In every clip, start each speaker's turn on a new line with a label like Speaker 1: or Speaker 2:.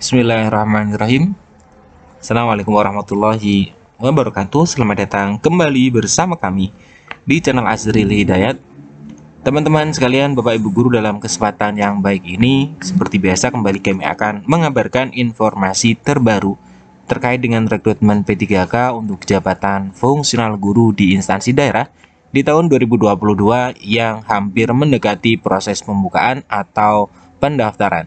Speaker 1: Bismillahirrahmanirrahim. Assalamualaikum warahmatullahi wabarakatuh. Selamat datang kembali bersama kami di channel Azril Hidayat. Teman-teman sekalian, Bapak Ibu Guru, dalam kesempatan yang baik ini, seperti biasa kembali kami akan mengabarkan informasi terbaru terkait dengan rekrutmen P3K untuk jabatan fungsional guru di instansi daerah di tahun 2022 yang hampir mendekati proses pembukaan atau pendaftaran.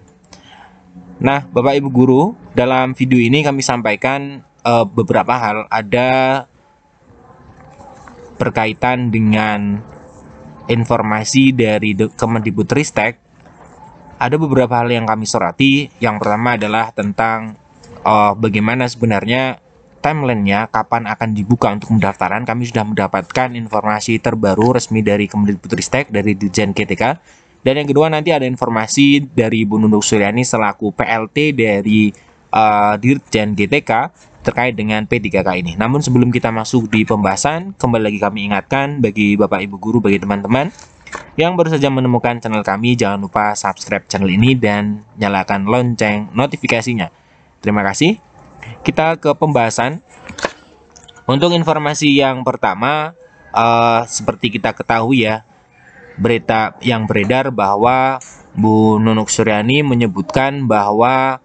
Speaker 1: Nah, Bapak Ibu Guru, dalam video ini kami sampaikan beberapa hal. Ada berkaitan dengan informasi dari Kemendikbudristek. Ada beberapa hal yang kami soroti. Yang pertama adalah tentang bagaimana sebenarnya timelinenya, kapan akan dibuka untuk pendaftaran. Kami sudah mendapatkan informasi terbaru resmi dari Kemendikbudristek, dari Dirjen GTK. Dan yang kedua, nanti ada informasi dari Bu Nunuk Suryani selaku PLT dari Dirjen GTK terkait dengan P3K ini. Namun sebelum kita masuk di pembahasan, kembali lagi kami ingatkan bagi Bapak Ibu Guru, bagi teman-teman yang baru saja menemukan channel kami, jangan lupa subscribe channel ini dan nyalakan lonceng notifikasinya. Terima kasih. Kita ke pembahasan. Untuk informasi yang pertama, seperti kita ketahui ya, berita yang beredar bahwa Bu Nunuk Suryani menyebutkan bahwa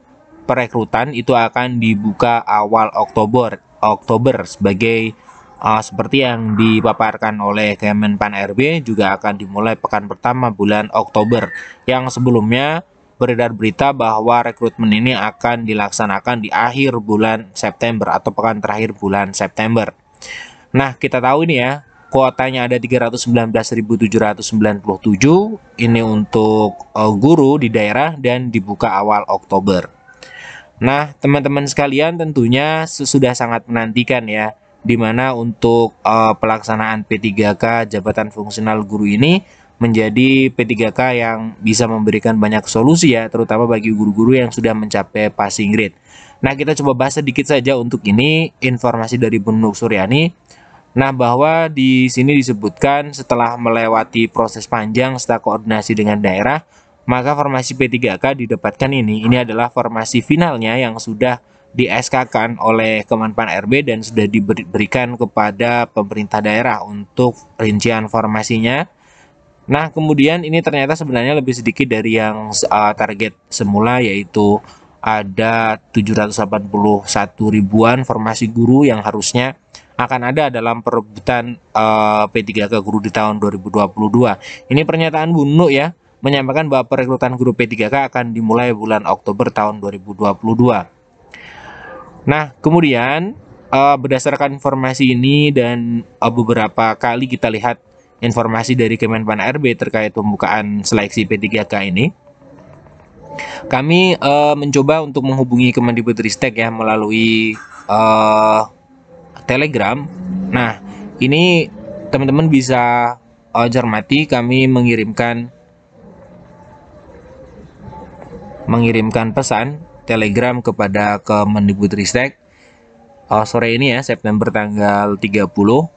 Speaker 1: perekrutan itu akan dibuka awal Oktober sebagai seperti yang dipaparkan oleh Kemenpan RB, juga akan dimulai pekan pertama bulan Oktober. Yang sebelumnya beredar berita bahwa rekrutmen ini akan dilaksanakan di akhir bulan September atau pekan terakhir bulan September. Nah, kita tahu ini ya, kuotanya ada 319.797. Ini untuk guru di daerah dan dibuka awal Oktober. Nah, teman-teman sekalian, tentunya sudah sangat menantikan ya, dimana untuk pelaksanaan P3K jabatan fungsional guru ini menjadi P3K yang bisa memberikan banyak solusi ya, terutama bagi guru-guru yang sudah mencapai passing grade. Nah, kita coba bahas sedikit saja untuk ini informasi dari Bu Nunuk Suryani. Nah, bahwa di sini disebutkan setelah melewati proses panjang setelah koordinasi dengan daerah, maka formasi P3K didapatkan ini. Ini adalah formasi finalnya yang sudah di SK-kan oleh Kemenpan RB dan sudah diberikan kepada pemerintah daerah untuk rincian formasinya. Nah, kemudian ini ternyata sebenarnya lebih sedikit dari yang target semula, yaitu ada 781 ribuan formasi guru yang harusnya akan ada dalam perebutan P3K guru di tahun 2022. Ini pernyataan Bu Nunuk ya, menyampaikan bahwa perekrutan guru P3K akan dimulai bulan Oktober tahun 2022. Nah, kemudian berdasarkan informasi ini dan beberapa kali kita lihat informasi dari Kemenpan RB terkait pembukaan seleksi P3K ini, kami mencoba untuk menghubungi Kemendikbudristek ya melalui Telegram. Nah, ini teman-teman bisa cermati, kami mengirimkan pesan Telegram kepada Kemendikbudristek sore ini ya, September tanggal 30.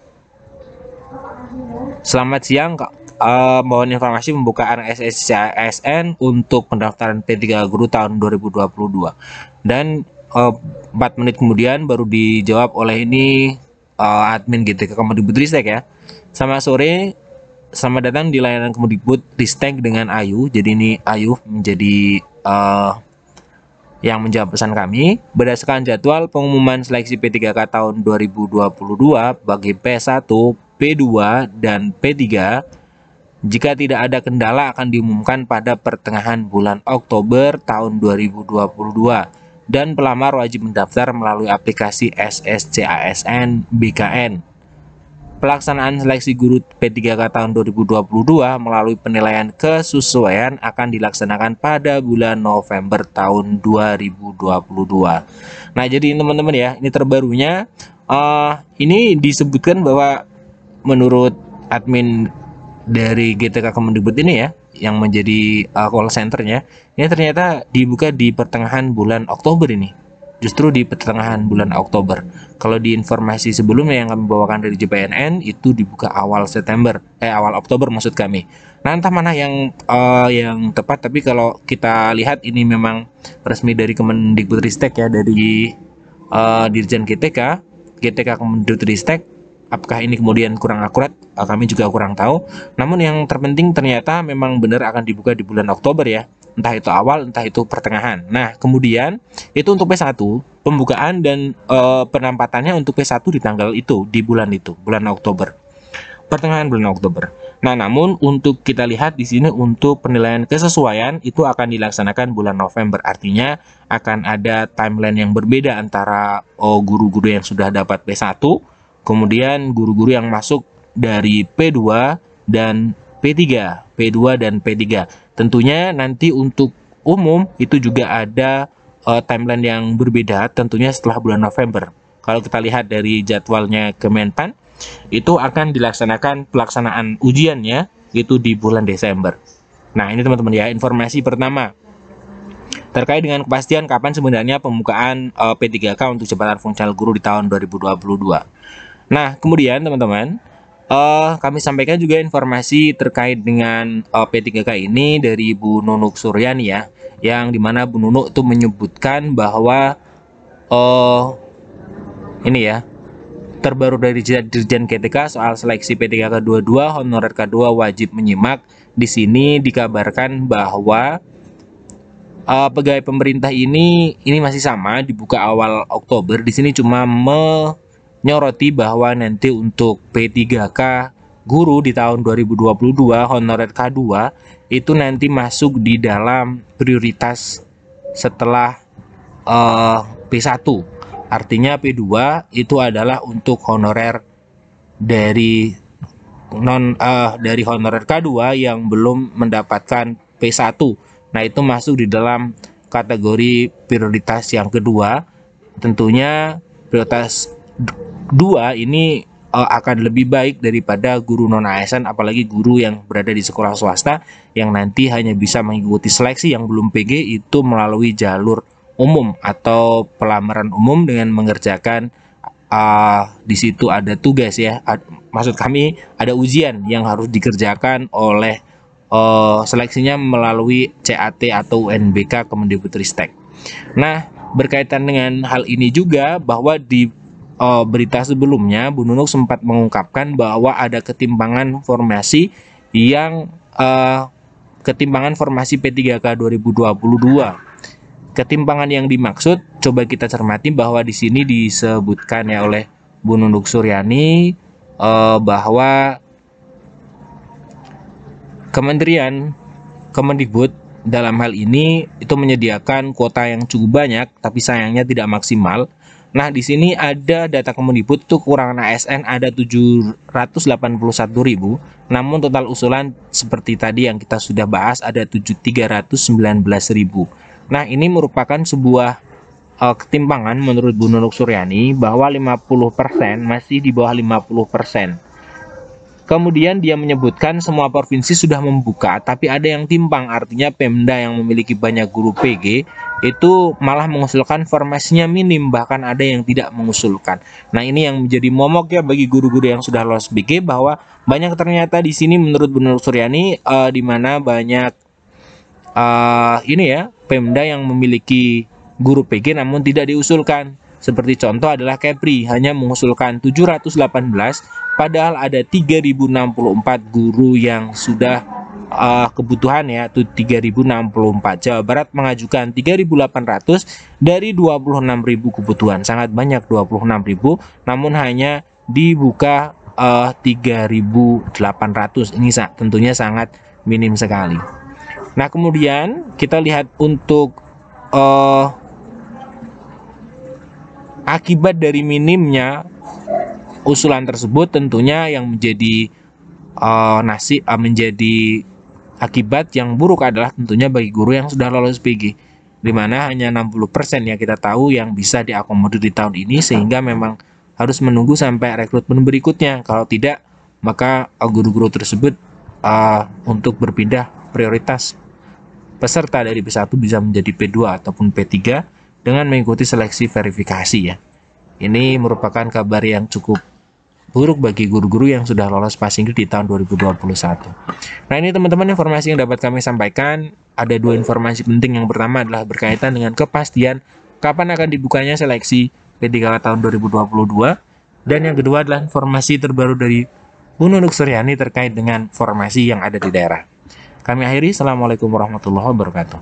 Speaker 1: Selamat siang, mohon informasi pembukaan SSCASN untuk pendaftaran P3K guru tahun 2022. Dan 4 menit kemudian baru dijawab oleh ini admin GTK Kemendikbudristek ya. Selamat sore, selamat datang di layanan Kemendikbudristek dengan Ayu. Jadi ini Ayu menjadi yang menjawab pesan kami. Berdasarkan jadwal pengumuman seleksi P3K tahun 2022 bagi P1, P2, dan P3, jika tidak ada kendala akan diumumkan pada pertengahan bulan Oktober tahun 2022. Dan pelamar wajib mendaftar melalui aplikasi SSCASN BKN. Pelaksanaan seleksi guru P3K tahun 2022 melalui penilaian kesesuaian akan dilaksanakan pada bulan November tahun 2022. Nah, jadi teman-teman ya, ini terbarunya. Ini disebutkan bahwa menurut admin dari GTK Kemendikbud ini ya, yang menjadi call centernya, ini ternyata dibuka di pertengahan bulan Oktober ini. justru di pertengahan bulan Oktober. Kalau di informasi sebelumnya yang kami bawakan dari JPNN itu dibuka awal awal Oktober maksud kami. Nah, entah mana yang tepat, tapi kalau kita lihat ini memang resmi dari Kemendikbudristek ya, dari Dirjen GTK Kemendikbudristek. Apakah ini kemudian kurang akurat? Kami juga kurang tahu. Namun yang terpenting ternyata memang benar akan dibuka di bulan Oktober ya. Entah itu awal, entah itu pertengahan. Nah, kemudian itu untuk P1, pembukaan dan penempatannya untuk P1 di tanggal itu, di bulan itu, bulan Oktober. Pertengahan bulan Oktober. Nah, namun untuk kita lihat di sini untuk penilaian kesesuaian itu akan dilaksanakan bulan November. Artinya akan ada timeline yang berbeda antara guru-guru yang sudah dapat P1, kemudian guru-guru yang masuk dari P2 dan P3, P2 dan P3. Tentunya nanti untuk umum itu juga ada timeline yang berbeda tentunya setelah bulan November. Kalau kita lihat dari jadwalnya Kemenpan, itu akan dilaksanakan pelaksanaan ujiannya itu di bulan Desember. Nah, ini teman-teman ya, informasi pertama terkait dengan kepastian kapan sebenarnya pembukaan P3K untuk jabatan fungsional guru di tahun 2022. Nah, kemudian teman-teman, kami sampaikan juga informasi terkait dengan P3K ini dari Bu Nunuk Suryani ya, yang dimana Bu Nunuk itu menyebutkan bahwa ini ya, terbaru dari Dirjen GTK soal seleksi P3K 22 honorer K2 wajib menyimak. Di sini dikabarkan bahwa pegawai pemerintah ini masih sama dibuka awal Oktober. Di sini cuma menyoroti bahwa nanti untuk P3K guru di tahun 2022 honorer K2 itu nanti masuk di dalam prioritas setelah P1. Artinya P2 itu adalah untuk honorer dari honorer K2 yang belum mendapatkan P1. Nah, itu masuk di dalam kategori prioritas yang kedua. Tentunya prioritas 2 ini akan lebih baik daripada guru non ASN, apalagi guru yang berada di sekolah swasta yang nanti hanya bisa mengikuti seleksi yang belum PG itu melalui jalur umum atau pelamaran umum dengan mengerjakan di situ ada tugas ya. Maksud kami ada ujian yang harus dikerjakan oleh seleksinya melalui CAT atau UNBK Kemendikbudristek. Nah, berkaitan dengan hal ini juga bahwa di berita sebelumnya Bu Nunuk sempat mengungkapkan bahwa ada ketimpangan formasi yang ketimpangan formasi P3K 2022. Ketimpangan yang dimaksud coba kita cermati bahwa di sini disebutkan ya oleh Bu Nunuk Suryani bahwa Kementerian Kemendikbud dalam hal ini itu menyediakan kuota yang cukup banyak, tapi sayangnya tidak maksimal. Nah, di sini ada data Kemendikbud itu kekurangan ASN ada 781.000, namun total usulan seperti tadi yang kita sudah bahas ada 319.000. Nah, ini merupakan sebuah ketimpangan menurut Bu Nunuk Suryani bahwa 50% masih di bawah 50%. Kemudian dia menyebutkan semua provinsi sudah membuka, tapi ada yang timpang, artinya Pemda yang memiliki banyak guru PG itu malah mengusulkan formasinya minim, bahkan ada yang tidak mengusulkan. Nah, ini yang menjadi momok ya bagi guru-guru yang sudah lolos PG, bahwa banyak ternyata di sini menurut Bu Nunuk Suryani di mana banyak ini ya Pemda yang memiliki guru PG namun tidak diusulkan. Seperti contoh adalah Kepri hanya mengusulkan 718, padahal ada 3064 guru yang sudah kebutuhan ya, itu 3064. Jawa Barat mengajukan 3800 dari 26.000 kebutuhan. Sangat banyak 26.000, namun hanya dibuka 3.800. Ini tentunya sangat minim sekali. Nah, kemudian kita lihat untuk akibat dari minimnya usulan tersebut, tentunya yang menjadi menjadi akibat yang buruk adalah tentunya bagi guru yang sudah lolos PG, di mana hanya 60% ya kita tahu yang bisa diakomodir di tahun ini, sehingga memang harus menunggu sampai rekrutmen berikutnya. Kalau tidak, maka guru-guru tersebut untuk berpindah prioritas peserta dari P1 bisa menjadi P2 ataupun P3 dengan mengikuti seleksi verifikasi ya. Ini merupakan kabar yang cukup buruk bagi guru-guru yang sudah lolos passing grade di tahun 2021. Nah ini teman-teman informasi yang dapat kami sampaikan. Ada dua informasi penting. Yang pertama adalah berkaitan dengan kepastian kapan akan dibukanya seleksi P3K tahun 2022. Dan yang kedua adalah informasi terbaru dari Bu Nunuk Suryani terkait dengan formasi yang ada di daerah. Kami akhiri, Assalamualaikum warahmatullahi wabarakatuh.